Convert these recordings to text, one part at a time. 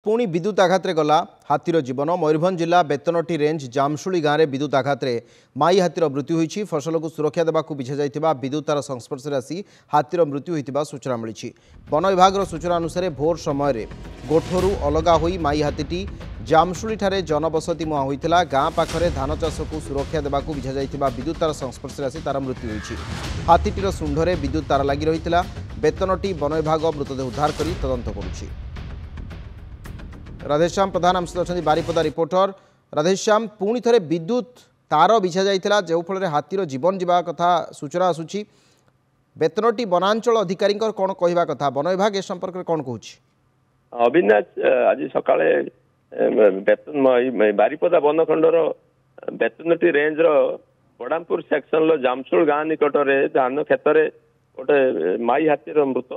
पुणी विद्युत आघात गला हाथीर जीवन मयूरभंज जिला बेतनटी रेंज जामशुली गाँव में विद्युत आघात माई हाथीर मृत्यु होती। फसल को सुरक्षा देवा विछा जाइथिबा विद्युत तार संस्पर्श आसी हाथीर मृत्यु होता सूचना मिली। वन विभाग सूचना अनुसार भोर समय गोठरू अलगा होई माई हाथीटी जामशुली ठारे जनबसति मुहां होइतिला। गाँ पाखरे धान चाष को सुरक्षा देवा विछा जाइथिबा विद्युत तार संस्पर्श आसी तार मृत्यु होती। हाथीटीर शुंढरे विद्युत तार लगी रही। बेतनटी वन विभाग मृतदेह उद्धार कर तदंत करुछि। राधेश्याम प्रधान आम सहित अच्छा बारिपदा रिपोर्टर। राधेश्याम पुणी थे विद्युत तार बिछा जाइथिला जो फल हाथीर जीवन जीवा कथा सूचना आसुची। बेतनटी वनांचल अधिकारी कौन कहवा कथा वन विभाग ए संपर्क में कौन कहूँ? अविनाश आज सकाळे बारिपदा वनखंडर बेतनटी रेंज बड़ामपुर सेक्शन जामशुल गाँ निकटरे धान क्षेत्र में गोटे माई हाथीर मृत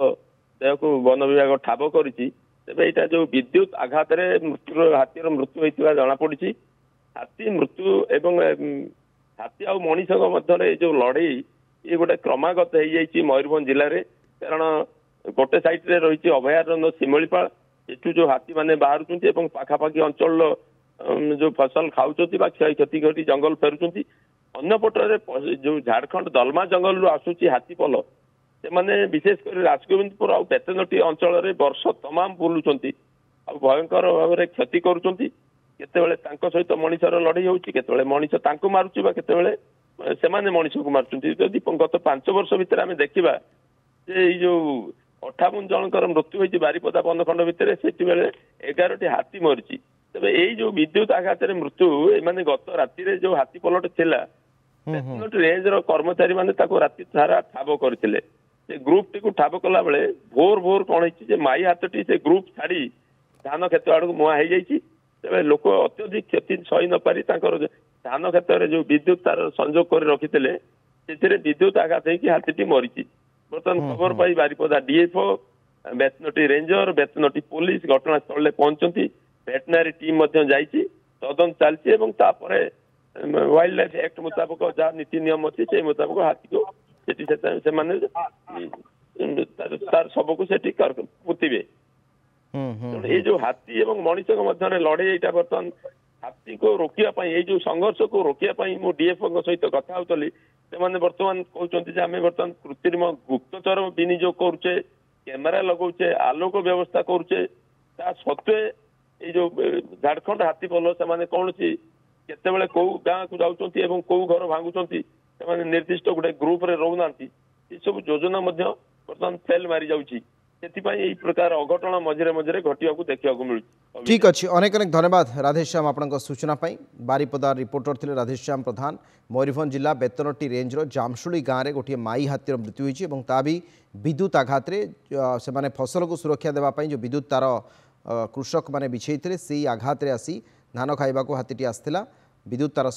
देह को वन विभाग ठाब करिछि। तेबे यहाँ जो विद्युत आघात हाथीर मृत्यु होता जना पड़ी। हाथी मृत्यु एवं हाथी आ मनीष मध्य जो लड़ई ये गोटे क्रमागत हो मयूरभंज जिले में। कारण गोटे साइड रे रही अभयारण्य शिमलीपाल एठू जो हाथी मैंने बाहर पाखापाखि अंचल जो फसल खाऊँ क्षय क्षति घटी जंगल फेरुंट। अन्यपटर जो झारखंड दलमा जंगल रू आसूची हाथी पल से विशेषकर राजगोविंदपुर आ बेतनटी अंचल वर्ष तमाम बुलुंट भयंकर भाव में क्षति करुँच। सहित मनीषर लड़ई होते मनीष मारुची से मनीष को मार्च। गत 5 वर्ष भितर आम देखा जो 58 जनकर मृत्यु होती बारिपदा वनखंड भितर से 11टी हाथी मरी। तेज यही जो विद्युत आघात मृत्यु एने गत राति जो हाथी पलट थिला रेंज कर्मचारी मैंने राति सारा ठाब करते। ग्रुप टी ठाब कला बेले भोर भोर कौन है माई हाथटी से ग्रुप छाड़ी धान खेत आड़ को मुहां हो जाती। तेज लोक अत्यधिक क्षति सही न पारी धान क्षेत्र में जो विद्युत तार संजोग कर रखी से विद्युत आघात होगी हाथी मरी। बर्तमान खबर पाई बारिपदा डीएफओ बेतनटी रेंजर बेतनटी पुलिस घटनास्थल पहुंचती। वेटनारी टीम जाइए तदंत चलती वाइल्ड लाइफ एक्ट मुताबक जहाँ नीति नियम अच्छी से मुताबक हाथी को सब को पुतिबे। ये जो हाथी एवं मनीष मध्य लड़े यहाँ बर्तमान हाथी को रोकने ये जो संघर्ष को रोकने मु डीएफओ सहित कथा होली से बर्तमान कहते आम बर्तमान कृत्रिम गुप्तचर विनियोग करुचे कैमेरा लगौचे आलोक व्यवस्था करुचे ता सत्वे ये जो झारखंड हाथी पल से कौन केतबेले कौ गाँ को जाऊँ कौ घर भांगुंट से निर्दिष्ट गोटे ग्रुप रे रोना ये सब योजना बर्तमान फेल मारी जाऊँगी। से प्रकार अघटन मझे मझे घटा देखा मिलूँ। ठीक अच्छे अनेक अनेक धन्यवाद राधेश्याम आपण सूचना पाई। बारिपदा रिपोर्टर थे राधेश्याम प्रधान। मयूरभंज जिला बेतनटी रेंज जामशुली गाँव में गोटे माई हाथीर मृत्यु होती ता भी विद्युत आघात से फसल को सुरक्षा देवाई जो विद्युत तार कृषक मैंने बिछे से आघात आसी धान खाइबा हाथीटी आसला। विद्युत तार